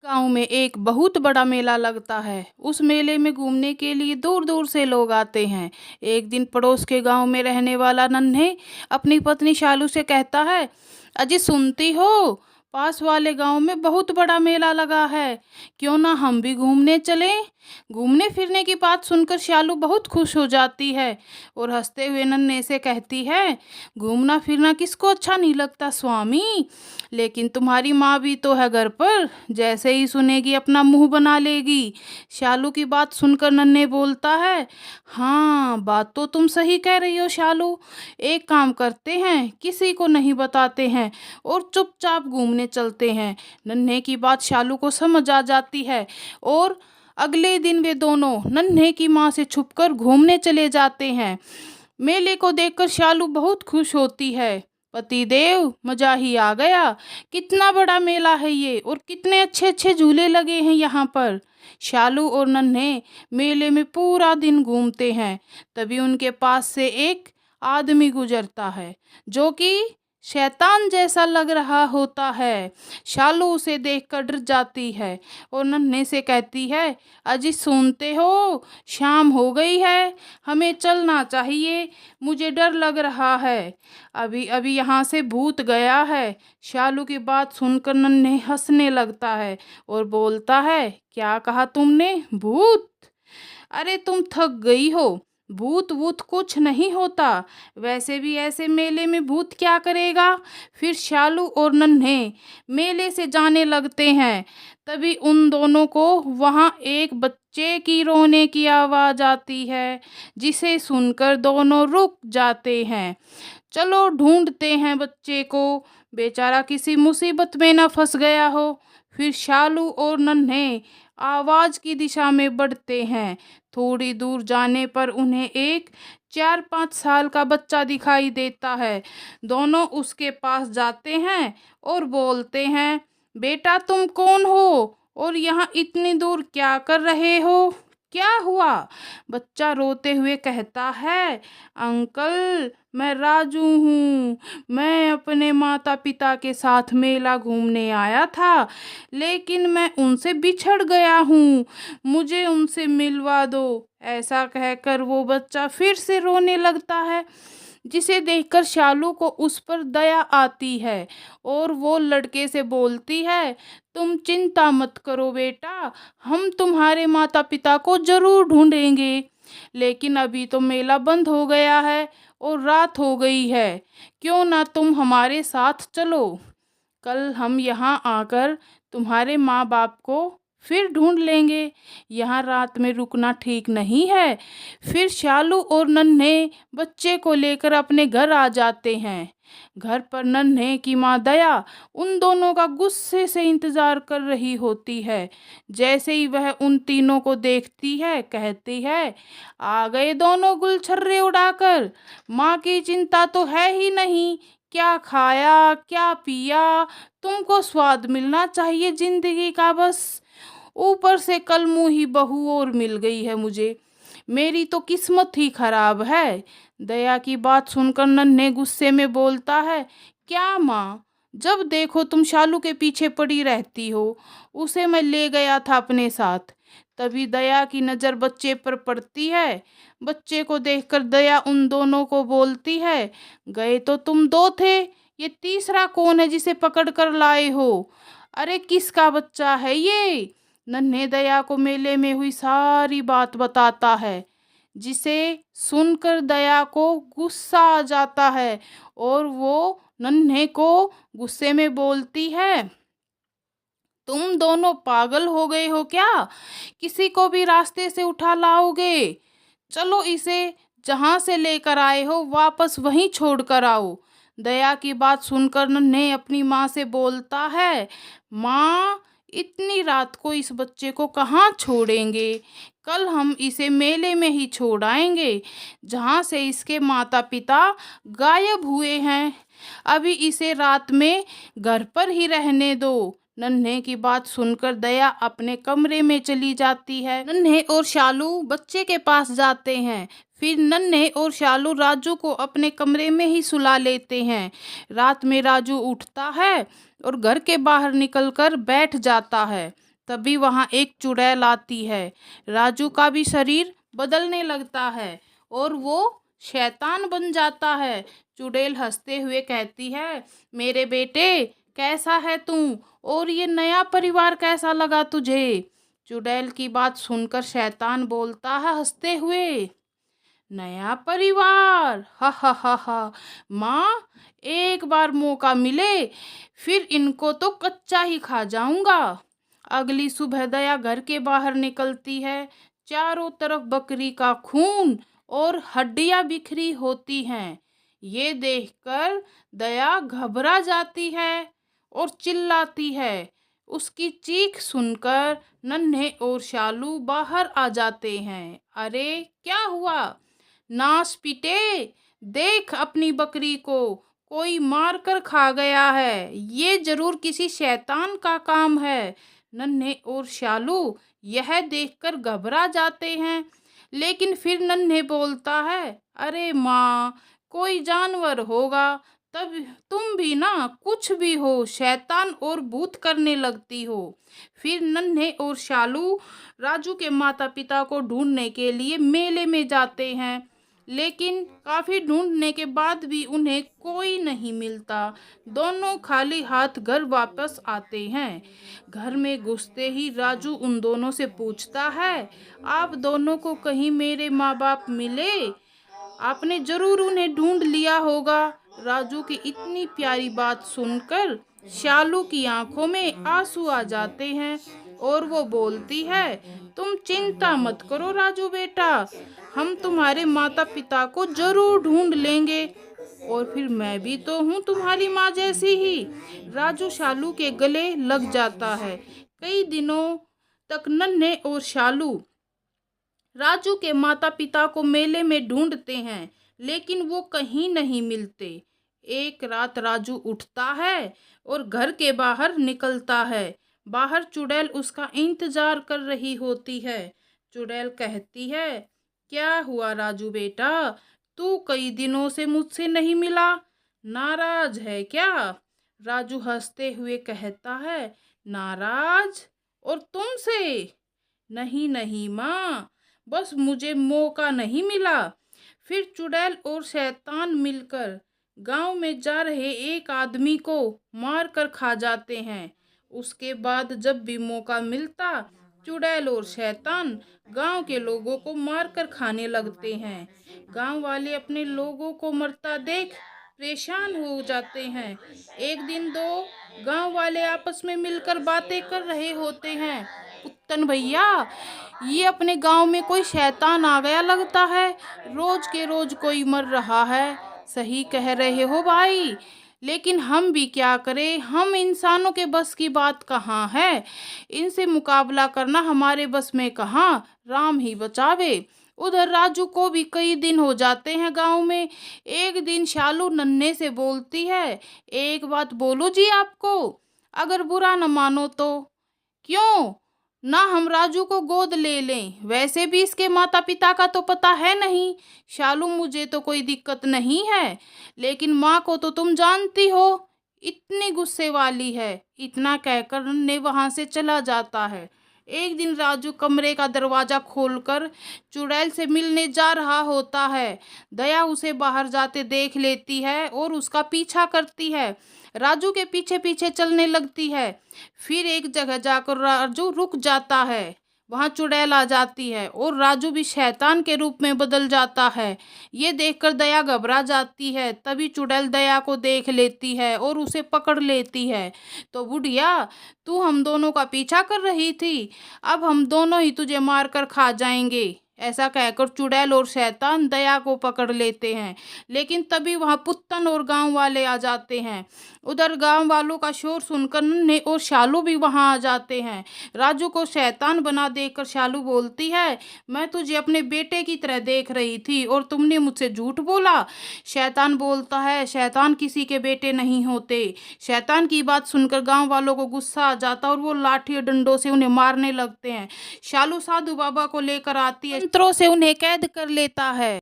गांव में एक बहुत बड़ा मेला लगता है। उस मेले में घूमने के लिए दूर दूर से लोग आते हैं। एक दिन पड़ोस के गांव में रहने वाला नन्हे अपनी पत्नी शालू से कहता है, अजी सुनती हो, पास वाले गांव में बहुत बड़ा मेला लगा है, क्यों ना हम भी घूमने चलें। घूमने फिरने की बात सुनकर शालू बहुत खुश हो जाती है और हंसते हुए नन्हे से कहती है, घूमना फिरना किसको अच्छा नहीं लगता स्वामी, लेकिन तुम्हारी माँ भी तो है घर पर, जैसे ही सुनेगी अपना मुंह बना लेगी। शालू की बात सुनकर नन्हे बोलता है, हाँ बात तो तुम सही कह रही हो शालू, एक काम करते हैं, किसी को नहीं बताते हैं और चुपचाप घूमने चलते हैं। नन्हे की बात शालू को समझ आ जाती है और अगले दिन वे दोनों नन्हे की माँ से छुपकर घूमने चले जाते हैं। मेले को देखकर शालू बहुत खुश होती है। पतिदेव, मजा ही आ गया, कितना बड़ा मेला है ये और कितने अच्छे अच्छे झूले लगे हैं यहाँ पर। शालू और नन्हे मेले में पूरा दिन घूमते हैं। तभी उनके पास से एक आदमी गुजरता है जो कि शैतान जैसा लग रहा होता है। शालू उसे देखकर डर जाती है और नन्हे से कहती है, अजी सुनते हो, शाम हो गई है, हमें चलना चाहिए, मुझे डर लग रहा है, अभी अभी यहाँ से भूत गया है। शालू की बात सुनकर नन्हे हंसने लगता है और बोलता है, क्या कहा तुमने, भूत? अरे तुम थक गई हो, भूत वूत कुछ नहीं होता, वैसे भी ऐसे मेले में भूत क्या करेगा। फिर शालू और नन्हे मेले से जाने लगते हैं। तभी उन दोनों को वहाँ एक बच्चे की रोने की आवाज़ आती है, जिसे सुनकर दोनों रुक जाते हैं। चलो ढूंढते हैं बच्चे को, बेचारा किसी मुसीबत में ना फंस गया हो। फिर शालू और नन्हे आवाज़ की दिशा में बढ़ते हैं। थोड़ी दूर जाने पर उन्हें एक 4-5 साल का बच्चा दिखाई देता है। दोनों उसके पास जाते हैं और बोलते हैं, बेटा तुम कौन हो और यहाँ इतनी दूर क्या कर रहे हो, क्या हुआ? बच्चा रोते हुए कहता है, अंकल मैं राजू हूँ, मैं अपने माता पिता के साथ मेला घूमने आया था, लेकिन मैं उनसे बिछड़ गया हूँ, मुझे उनसे मिलवा दो। ऐसा कहकर वो बच्चा फिर से रोने लगता है, जिसे देखकर शालू को उस पर दया आती है और वो लड़के से बोलती है, तुम चिंता मत करो बेटा, हम तुम्हारे माता पिता को जरूर ढूंढेंगे, लेकिन अभी तो मेला बंद हो गया है और रात हो गई है, क्यों ना तुम हमारे साथ चलो, कल हम यहाँ आकर तुम्हारे माँ बाप को फिर ढूंढ लेंगे, यहाँ रात में रुकना ठीक नहीं है। फिर शालू और नन्हे बच्चे को लेकर अपने घर आ जाते हैं। घर पर नन्हे की माँ दया उन दोनों का गुस्से से इंतजार कर रही होती है। जैसे ही वह उन तीनों को देखती है, कहती है, आ गए दोनों गुलछर्रे उड़ाकर, माँ की चिंता तो है ही नहीं, क्या खाया क्या पिया, तुमको स्वाद मिलना चाहिए जिंदगी का बस, ऊपर से कल मुंही बहू और मिल गई है मुझे, मेरी तो किस्मत ही खराब है। दया की बात सुनकर नन्हे गुस्से में बोलता है, क्या माँ, जब देखो तुम शालू के पीछे पड़ी रहती हो, उसे मैं ले गया था अपने साथ। तभी दया की नज़र बच्चे पर पड़ती है। बच्चे को देखकर दया उन दोनों को बोलती है, गए तो तुम दो थे, ये तीसरा कौन है जिसे पकड़ कर लाए हो, अरे किसका बच्चा है ये? नन्हे दया को मेले में हुई सारी बात बताता है, जिसे सुनकर दया को गुस्सा आ जाता है और वो नन्हे को गुस्से में बोलती है, तुम दोनों पागल हो गए हो क्या, किसी को भी रास्ते से उठा लाओगे, चलो इसे जहाँ से लेकर आए हो वापस वहीं छोड़ कर आओ। दया की बात सुनकर नन्हे अपनी माँ से बोलता है, माँ इतनी रात को इस बच्चे को कहाँ छोड़ेंगे, कल हम इसे मेले में ही छोड़ आएंगे जहाँ से इसके माता पिता गायब हुए हैं, अभी इसे रात में घर पर ही रहने दो। नन्हे की बात सुनकर दया अपने कमरे में चली जाती है। नन्हे और शालू बच्चे के पास जाते हैं। फिर नन्हे और शालू राजू को अपने कमरे में ही सुला लेते हैं। रात में राजू उठता है और घर के बाहर निकलकर बैठ जाता है। तभी वहाँ एक चुड़ैल आती है। राजू का भी शरीर बदलने लगता है और वो शैतान बन जाता है। चुड़ैल हंसते हुए कहती है, मेरे बेटे कैसा है तू, और ये नया परिवार कैसा लगा तुझे? चुड़ैल की बात सुनकर शैतान बोलता है हंसते हुए, नया परिवार, हा हा हा हा, माँ एक बार मौका मिले फिर इनको तो कच्चा ही खा जाऊंगा। अगली सुबह दया घर के बाहर निकलती है। चारों तरफ बकरी का खून और हड्डियां बिखरी होती हैं। ये देखकर दया घबरा जाती है और चिल्लाती है। उसकी चीख सुनकर नन्हे और शालू बाहर आ जाते हैं। अरे क्या हुआ? नाश पीटे, देख अपनी बकरी को कोई मार कर खा गया है। ये जरूर किसी शैतान का काम है। नन्हे और शालू यह देखकर घबरा जाते हैं, लेकिन फिर नन्हे बोलता है, अरे माँ कोई जानवर होगा, तब तुम भी ना कुछ भी हो शैतान और भूत करने लगती हो। फिर नन्हे और शालू राजू के माता पिता को ढूंढने के लिए मेले में जाते हैं, लेकिन काफी ढूंढने के बाद भी उन्हें कोई नहीं मिलता। दोनों खाली हाथ घर वापस आते हैं। घर में घुसते ही राजू उन दोनों से पूछता है, आप दोनों को कहीं मेरे माँ बाप मिले? आपने जरूर उन्हें ढूंढ लिया होगा। राजू की इतनी प्यारी बात सुनकर शालू की आंखों में आंसू आ जाते हैं और वो बोलती है, तुम चिंता मत करो राजू बेटा, हम तुम्हारे माता पिता को जरूर ढूंढ लेंगे, और फिर मैं भी तो हूँ तुम्हारी माँ जैसी ही। राजू शालू के गले लग जाता है। कई दिनों तक नन्हे और शालू राजू के माता पिता को मेले में ढूंढते हैं, लेकिन वो कहीं नहीं मिलते। एक रात राजू उठता है और घर के बाहर निकलता है। बाहर चुड़ैल उसका इंतजार कर रही होती है। चुड़ैल कहती है, क्या हुआ राजू बेटा, तू कई दिनों से मुझसे नहीं मिला, नाराज है क्या? राजू हंसते हुए कहता है, नाराज? और तुमसे? नहीं नहीं माँ, बस मुझे मौका नहीं मिला। फिर चुड़ैल और शैतान मिलकर गांव में जा रहे एक आदमी को मार कर खा जाते हैं। उसके बाद जब भी मौका मिलता, चुड़ैल और शैतान गांव के लोगों को मार कर खाने लगते हैं। गांव वाले अपने लोगों को मरता देख परेशान हो जाते हैं। एक दिन दो गांव वाले आपस में मिलकर बातें कर रहे होते हैं, पुत्तन भैया, ये अपने गांव में कोई शैतान आ गया लगता है, रोज के रोज कोई मर रहा है। सही कह रहे हो भाई, लेकिन हम भी क्या करें, हम इंसानों के बस की बात कहाँ है, इनसे मुकाबला करना हमारे बस में कहाँ, राम ही बचावे। उधर राजू को भी कई दिन हो जाते हैं गांव में। एक दिन शालू नन्हे से बोलती है, एक बात बोलो जी आपको, अगर बुरा न मानो तो। क्यों ना हम राजू को गोद ले लें, वैसे भी इसके माता पिता का तो पता है नहीं। शालू मुझे तो कोई दिक्कत नहीं है, लेकिन माँ को तो तुम जानती हो, इतनी गुस्से वाली है। इतना कहकर ने वहां से चला जाता है। एक दिन राजू कमरे का दरवाजा खोलकर चुड़ैल से मिलने जा रहा होता है। दया उसे बाहर जाते देख लेती है और उसका पीछा करती है। राजू के पीछे पीछे चलने लगती है। फिर एक जगह जाकर राजू रुक जाता है। वहां चुड़ैल आ जाती है और राजू भी शैतान के रूप में बदल जाता है। ये देखकर दया घबरा जाती है। तभी चुड़ैल दया को देख लेती है और उसे पकड़ लेती है। तो बुढ़िया, तू हम दोनों का पीछा कर रही थी, अब हम दोनों ही तुझे मार कर खा जाएंगे। ऐसा कहकर चुड़ैल और शैतान दया को पकड़ लेते हैं, लेकिन तभी वहां पुत्तन और गांव वाले आ जाते हैं। उधर गांव वालों का शोर सुनकर नन्हे और शालू भी वहां आ जाते हैं। राजू को शैतान बना देखकर शालू बोलती है, मैं तुझे अपने बेटे की तरह देख रही थी और तुमने मुझसे झूठ बोला। शैतान बोलता है, शैतान किसी के बेटे नहीं होते। शैतान की बात सुनकर गांव वालों को गुस्सा आ जाता और वो लाठी और डंडों से उन्हें मारने लगते हैं। शालू साधु बाबा को लेकर आती है, मंत्रों से उन्हें कैद कर लेता है।